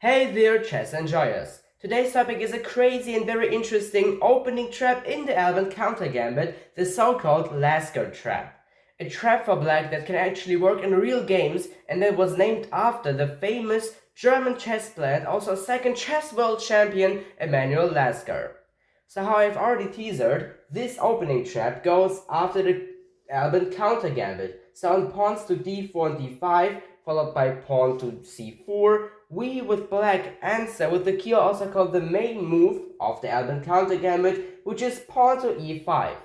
Hey there, chess enjoyers! Today's topic is a crazy and very interesting opening trap in the Albin Countergambit, the so-called Lasker-Trap. A trap for black that can actually work in real games and that was named after the famous German chess player and also second chess world champion Emanuel Lasker. So how I've already teasered, this opening trap goes after the Albin Countergambit. So on pawns to d4 and d5, followed by pawn to c4, we with black answer with the key also called the main move of the Albin Countergambit, which is pawn to e5.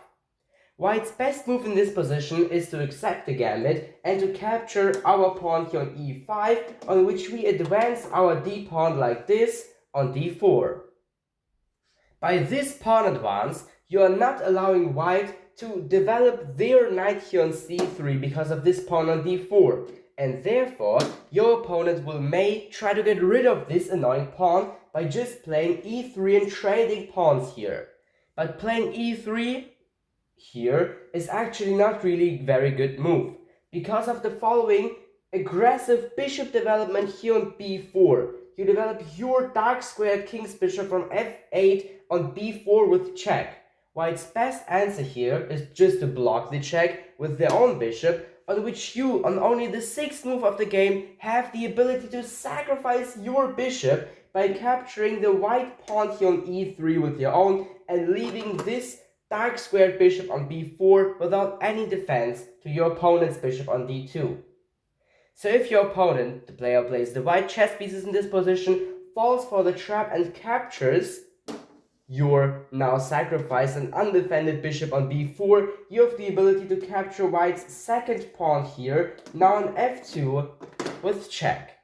White's best move in this position is to accept the gambit and to capture our pawn here on e5, on which we advance our d-pawn like this on d4. By this pawn advance, you are not allowing white to develop their knight here on c3 because of this pawn on d4. And therefore, your opponent may try to get rid of this annoying pawn by just playing e3 and trading pawns here. But playing e3 here is actually not really a very good move, because of the following aggressive bishop development here on b4. You develop your dark squared king's bishop from f8 on b4 with check. White's best answer here is just to block the check with their own bishop, on which you, on only the 6th move of the game, have the ability to sacrifice your bishop by capturing the white pawn here on e3 with your own and leaving this dark squared bishop on b4 without any defense to your opponent's bishop on d2. So if your opponent, the player plays the white chess pieces in this position, falls for the trap and captures your now sacrificed and undefended bishop on b4, you have the ability to capture white's second pawn here, now on f2 with check.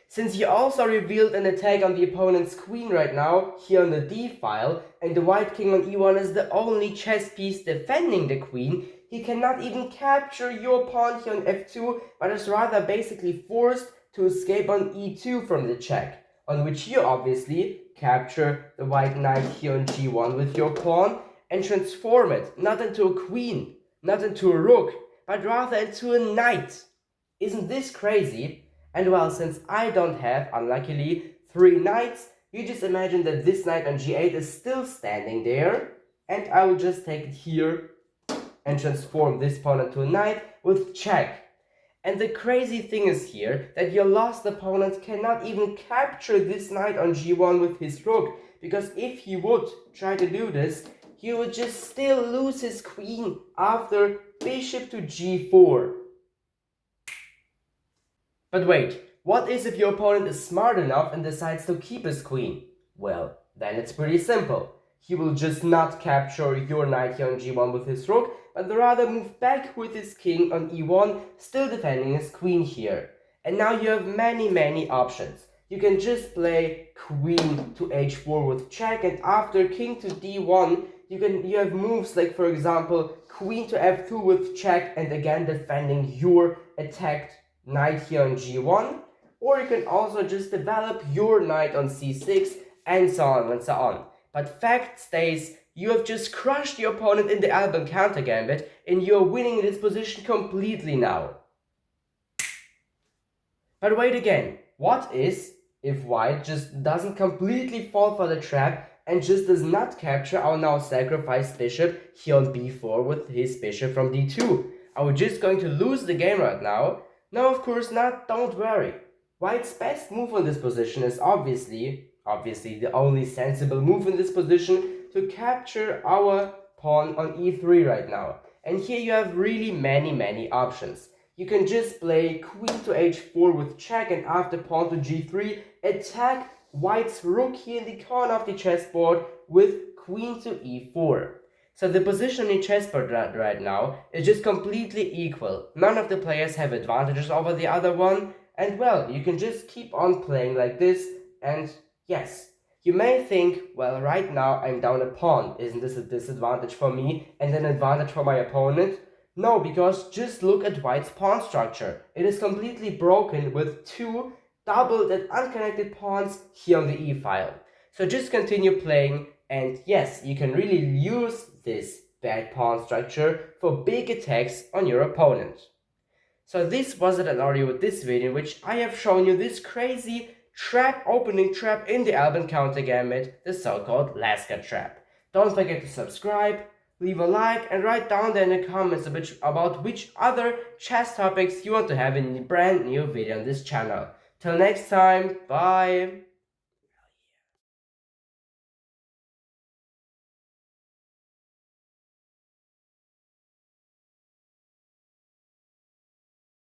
Since you also revealed an attack on the opponent's queen right now, here on the d-file, and the white king on e1 is the only chess piece defending the queen, he cannot even capture your pawn here on f2, but is rather basically forced to escape on e2 from the check, on which you obviously capture the white knight here on g1 with your pawn and transform it not into a queen, not into a rook, but rather into a knight. Isn't this crazy? And well, since I don't have, unluckily, 3 knights, you just imagine that this knight on g8 is still standing there, and I will just take it here and transform this pawn into a knight with check. And the crazy thing is here that your lost opponent cannot even capture this knight on g1 with his rook, because if he would try to do this, he would just still lose his queen after bishop to g4. But wait, what is if your opponent is smart enough and decides to keep his queen? Well, then it's pretty simple. He will just not capture your knight here on g1 with his rook, but rather move back with his king on e1, still defending his queen here. And now you have many options. You can just play queen to h4 with check, and after king to d1, you have moves like, for example, queen to f2 with check, and again defending your attacked knight here on g1. Or you can also just develop your knight on c6, and so on and so on. But fact stays, you have just crushed your opponent in the Albin Countergambit, and you are winning this position completely now. But wait again, what is if white just doesn't completely fall for the trap and just does not capture our now sacrificed bishop here on b4 with his bishop from d2? Are we just going to lose the game right now? No, of course not, don't worry. White's best move on this position is obviously the only sensible move in this position, to capture our pawn on e3 right now. And here you have really many options. You can just play queen to h4 with check, and after pawn to g3, attack white's rook here in the corner of the chessboard with queen to e4. So the position in the chessboard right now is just completely equal. None of the players have advantages over the other one, and well, you can just keep on playing like this. And yes, you may think, well, right now I'm down a pawn. Isn't this a disadvantage for me and an advantage for my opponent? No, because just look at white's pawn structure. It is completely broken with 2 doubled and unconnected pawns here on the e-file. So just continue playing, and yes, you can really use this bad pawn structure for big attacks on your opponent. So this was it already with this video, in which I have shown you this crazy opening trap in the Albin Countergambit, the so-called Lasker-Trap. Don't forget to subscribe, leave a like, and write down there in the comments about which other chess topics you want to have in a brand new video on this channel. Till next time, bye!